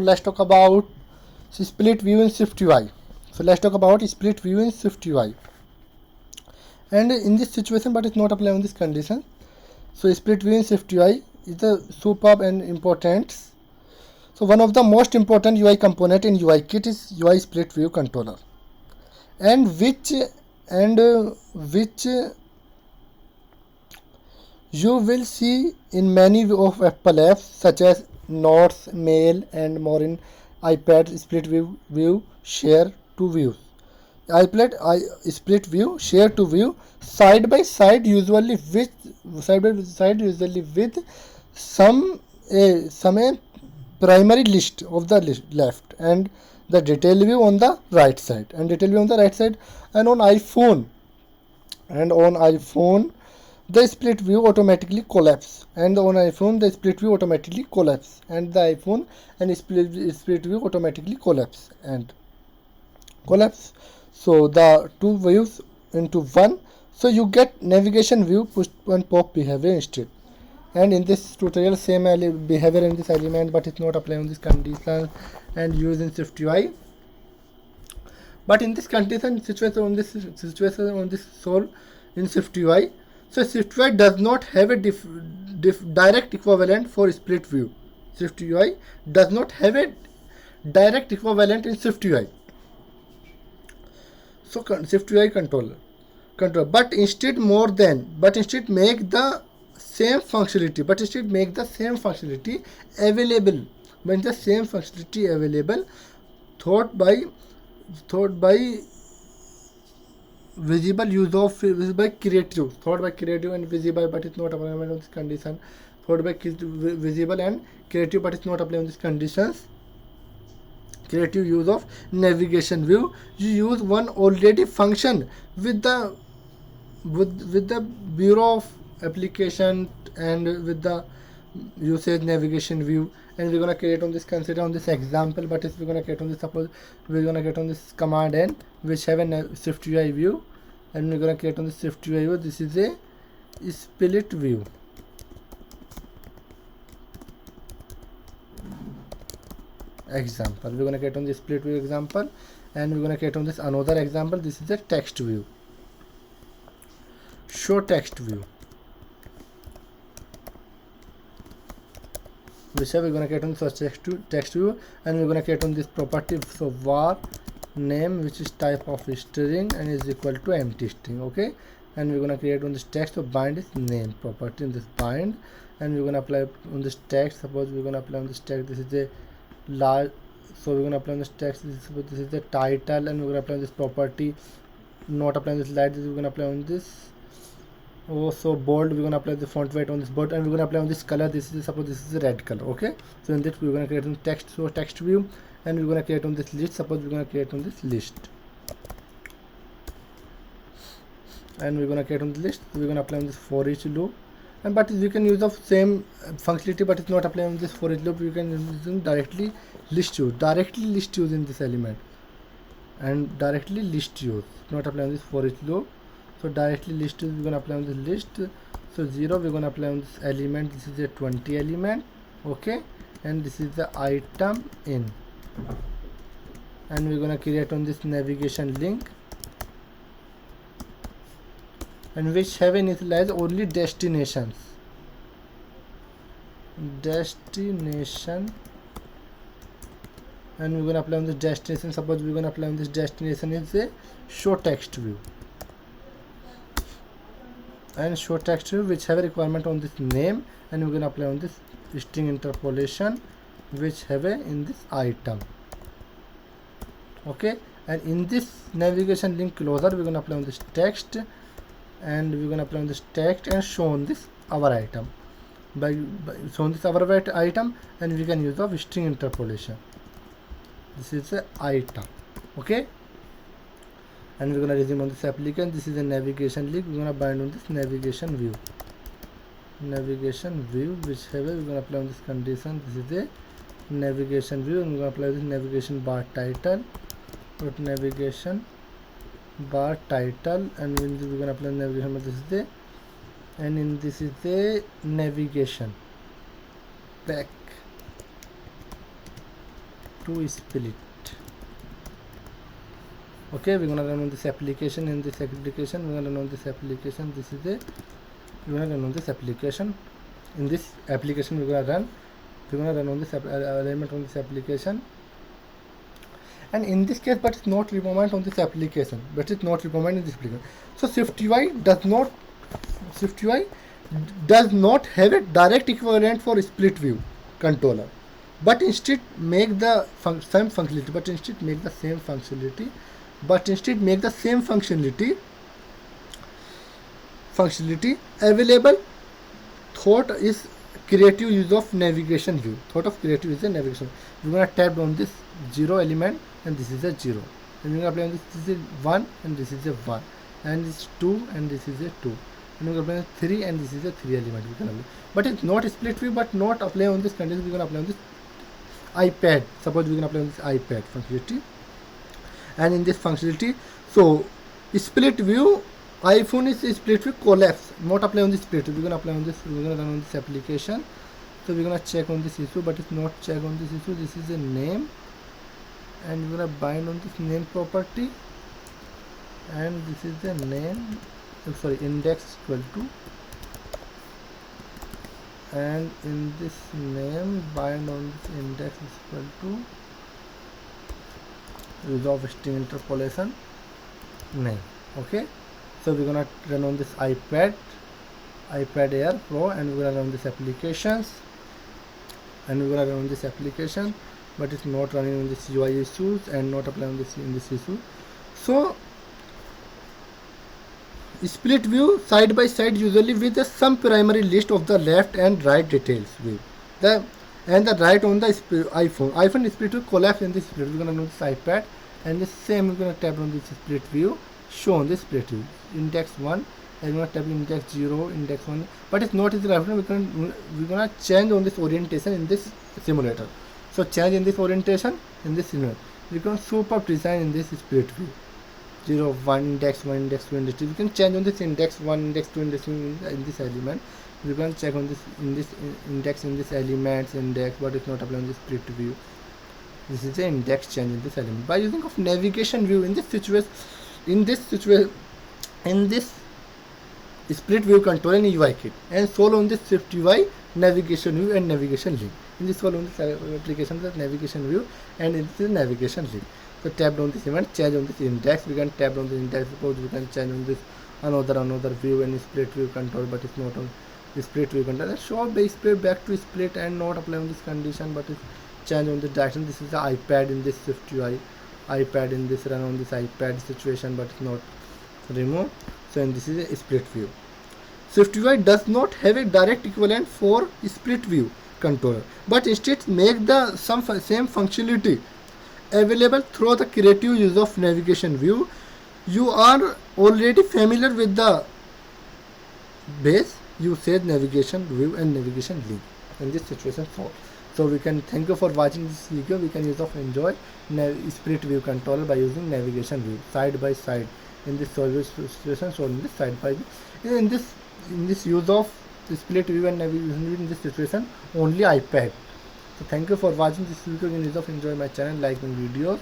Let's talk about split view in Swift UI. So let's talk about split view in Swift UI. And in this situation, but it's not apply on this condition. So split view in Swift UI is a superb and important. So one of the most important UI component in UI kit is UI split view controller, and which you will see in many of Apple apps such as Notes, Mail, and more in iPad split view share to views. iPad split view share to view side by side usually with some a primary list of the left and the detail view on the right side and on iPhone the split view automatically collapse, and on iPhone the split view automatically collapse, and the iPhone and split view automatically collapse. So the two views into one, so you get navigation view, push and pop behavior instead. And in this tutorial same behavior in this element, but it's not applying on this condition and used in Swift UI. But in this condition situation on this solve in Swift UI, so Swift UI does not have a direct equivalent for split view. Swift UI does not have a direct equivalent in Swift UI. So Swift UI control, but instead make the same functionality, available. When the same functionality available, thought by visible use of creative and visible, but it's not applicable on this condition. Thought by visible and creative, but it's not applicable on these conditions. Creative use of navigation view, you use one already function with the Bureau of Application and with the usage navigation view, and we're gonna create on this, consider on this example, but if we're gonna create on this, suppose we're gonna get on this command N which have a Swift UI view, and we're gonna create on the Swift UI view. This is a split view. Example, we're gonna create on this split view example, and we're gonna create on this another example. This is a text view, show text view, which we're gonna create on this text view, and we're gonna create on this property. So var name, which is type of string and is equal to empty string. Okay, and we're gonna create on this text. So bind is name property in this bind, and we're gonna apply on this text. Suppose we're gonna apply on this text. This is a large, so we're gonna apply on this text. This is the title, and we're gonna apply on this property. Not applying this light, we're gonna apply on this. Oh, so bold, we're gonna apply the font weight on this bold, and we're gonna apply on this color. This is, suppose this is a red color. Okay, so in this we're gonna create on text, so text view, and we're gonna create on this list. Suppose we're gonna create on this list, and we're gonna create on the list. We're gonna apply on this for each loop, and but we can use the same functionality, but it's not applying on this for each loop. You can use directly list use in this element, and directly list use, not applying this for each loop. So directly list use, we're gonna apply on this list. So 0, we're gonna apply on this element. This is a 20 element. Okay, and this is the item in, and we're gonna create on this navigation link, and which have initialize only destination, and we're gonna apply on this destination. Suppose we're gonna apply on this destination is a show text view, and show text view which have a requirement on this name, and we're gonna apply on this string interpolation which have a in this item. Okay, and in this navigation link closer, we're gonna apply on this text, and we're gonna apply on this text and show on this our item by show on this our item, and we can use the string interpolation. This is the item. Okay, and we're gonna resume on this application. This is a navigation link. We're gonna bind on this navigation view, which have a, we're gonna apply on this condition. This is a navigation view, and we're gonna apply this navigation bar title, put navigation bar title, and we're gonna apply navigation. This is the, and in this is the navigation back, to split. Okay, we're gonna run on this application. In this application, we're gonna run on this application. This is a we're gonna run on this application. In this application, we're gonna run on this element on this application. And in this case, but it's not requirement on this application. But it's not requirement in this application. So SwiftUI does not have a direct equivalent for split view controller, but instead make the same functionality. Available. Thought is creative use of navigation view. We're gonna tap on this 0 element, and this is a 0. And we're gonna apply on this. This is 1, and this is a 1, and this is 2, and this is a 2. And we're gonna apply 3, and this is a 3 element. We can apply. But it's not a split view, but not apply on this condition. We're gonna apply on this iPad. Suppose we can apply on this iPad functionality. And in this functionality, so split view, iPhone is split view collapse, not apply on this split view. We're gonna apply on this. We're gonna run on this application. So we're gonna check on this issue, but it's not check on this issue. This is a name, and we're gonna bind on this name property, and this is the name. Sorry, index equal to, and in this name bind on this index is equal to use of string interpolation name. Okay, so we're gonna run on this iPad Air Pro, and we're gonna run this applications, and we're gonna run this application, but it's not running on this UI issues and not applying this in this issue. So split view side by side, usually with some primary list of the left and right details view. The right on the iPhone split view collapse in this split. We're gonna know this iPad, and the same we're gonna tap on this split view, show on this split view index 1, and we're gonna tap index 0, index 1, but it's not in the reference. We're gonna change on this orientation in this simulator. So change in this orientation in this simulator. We can super design in this split view. 0, 1, index 1, index 2, index 2. You can change on this index 1, index 2, index 2 in this element. You can check on this in this index in this elements index, but it's not applying this split view. This is the index change in this element by using of navigation view in this situation. In this split view control in UIKit, and solve on this SwiftUI navigation view and navigation link. In this solve on this application, the navigation view, and in this navigation link. So tap on this event, change on this index. We can tap on the index. Suppose we can change on this another view and split view control, but it's not on the split view control. Show the split back to split and not apply on this condition, but it's change on the direction. This is the iPad in this SwiftUI. iPad in this run on this iPad situation, but it's not removed. So and this is a split view. SwiftUI does not have a direct equivalent for split view controller, but instead make the same functionality available through the creative use of navigation view. You are already familiar with the base. You said navigation view and navigation link in this situation. So we can thank you for watching this video. We can use of enjoy split view controller by using navigation view side by side in this situation. So in this side by in this use of split view and navigation view in this situation only iPad. So thank you for watching this video. You can use of enjoy my channel, like my videos.